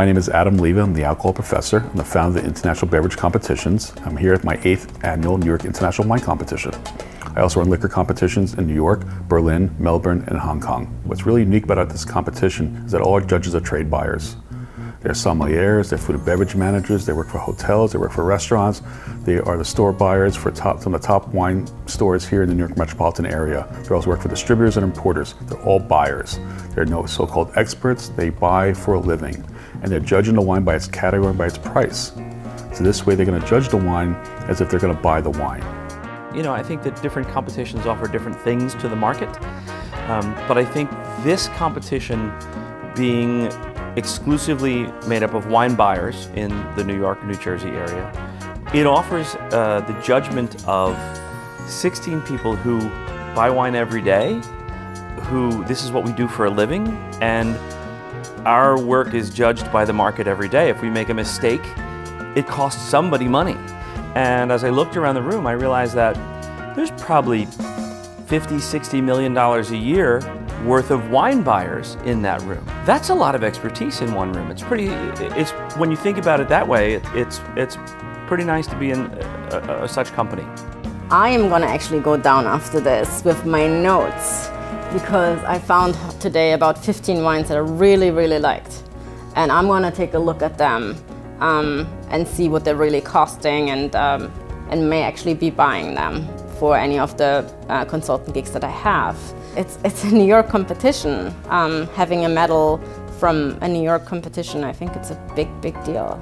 My name is Adam Leva. I'm the alcohol professor. I'm the founder of the International Beverage Competitions. I'm here at my 8th annual New York International Wine Competition. I also run liquor competitions in New York, Berlin, Melbourne, and Hong Kong. What's really unique about this competition is that all our judges are trade buyers. They're sommeliers, they're food and beverage managers, they work for hotels, they work for restaurants, they are the store buyers for some of the top wine stores here in the New York metropolitan area. They also work for distributors and importers. They're all buyers. They're no so-called experts, they buy for a living. And they're judging the wine by its category and by its price. So this way they're going to judge the wine as if they're going to buy the wine. You know, I think that different competitions offer different things to the market, but I think this competition being exclusively made up of wine buyers in the New York, New Jersey area, it offers the judgment of 16 people who buy wine every day, who this is what we do for a living, and our work is judged by the market every day. If we make a mistake, it costs somebody money. And as I looked around the room, I realized that there's probably $50–60 million a year worth of wine buyers in that room. That's a lot of expertise in one room. It's when you think about it that way, it's pretty nice to be in such company. I am gonna actually go down after this with my notes, because I found today about 15 wines that I really, really liked. And I'm gonna take a look at them and see what they're really costing, and may actually be buying them for any of the consultant gigs that I have. It's a New York competition. Having a medal from a New York competition, I think it's a big deal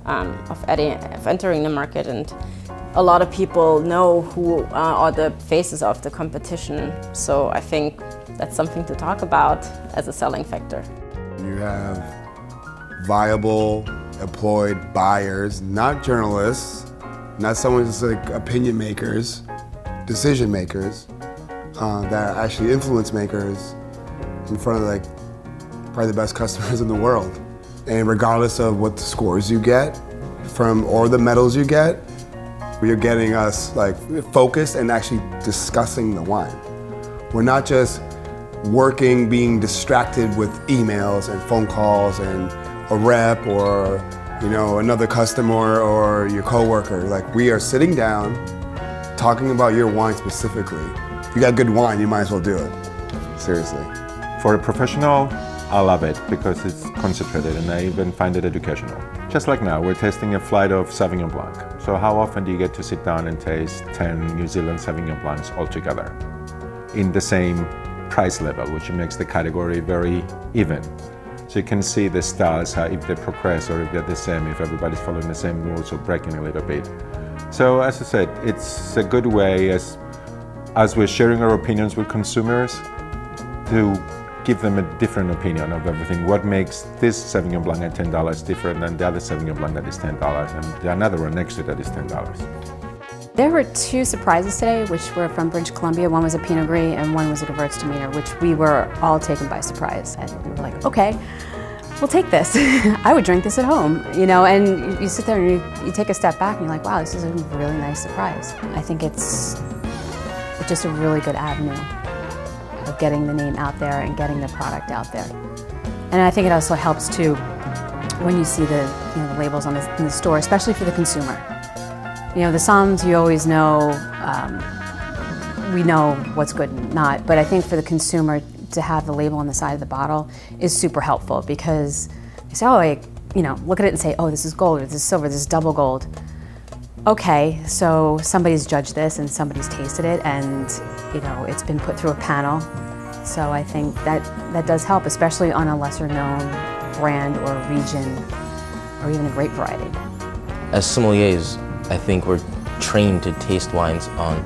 of entering the market, and a lot of people know who are the faces of the competition. So I think that's something to talk about as a selling factor. You have viable, employed buyers, not journalists, not someone who's like opinion makers, decision makers, that are actually influence makers in front of like probably the best customers in the world. And regardless of what the scores you get or the medals you get, you're getting us like focused and actually discussing the wine. We're not just working, being distracted with emails and phone calls and a rep or another customer or your coworker. Like, we are sitting down, talking about your wine specifically. If you got good wine, you might as well do it. Seriously. For a professional, I love it because it's concentrated, and I even find it educational. Just like now, we're tasting a flight of Sauvignon Blanc. So how often do you get to sit down and taste 10 New Zealand Sauvignon Blancs all together in the same price level, which makes the category very even. So you can see the styles, if they progress or if they're the same, if everybody's following the same rules or breaking a little bit. So as I said, it's a good way as we're sharing our opinions with consumers to give them a different opinion of everything. What makes this Sauvignon Blanc at $10 different than the other Sauvignon Blanc that is $10 and another one next to that is $10? There were 2 surprises today, which were from British Columbia. One was a Pinot Gris and one was a Gewürztraminer, which we were all taken by surprise. And we were like, okay, we'll take this. I would drink this at home, and you sit there and you take a step back and you're like, wow, this is a really nice surprise. I think it's just a really good avenue of getting the name out there and getting the product out there. And I think it also helps too when you see the labels in the store, especially for the consumer. The somms, you always know, we know what's good and not, but I think for the consumer to have the label on the side of the bottle is super helpful, because they say, look at it and say, oh, this is gold, or this is silver, this is double gold. Okay, so somebody's judged this and somebody's tasted it, and it's been put through a panel. So I think that does help, especially on a lesser known brand or region, or even a grape variety. As sommeliers, I think we're trained to taste wines on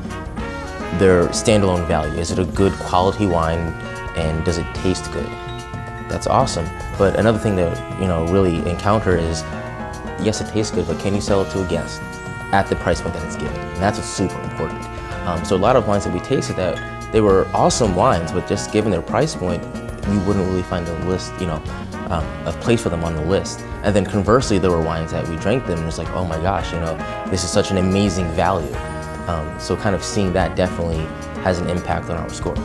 their standalone value. Is it a good quality wine, and does it taste good? That's awesome. But another thing that really encounter is, yes, it tastes good, but can you sell it to a guest at the price point that it's given? And that's what's super important. So a lot of wines that we tasted, that they were awesome wines, but just given their price point, you wouldn't really find a list, a place for them on the list. And then conversely, there were wines that we drank them and it's like, oh my gosh, this is such an amazing value. So kind of seeing that definitely has an impact on our scores.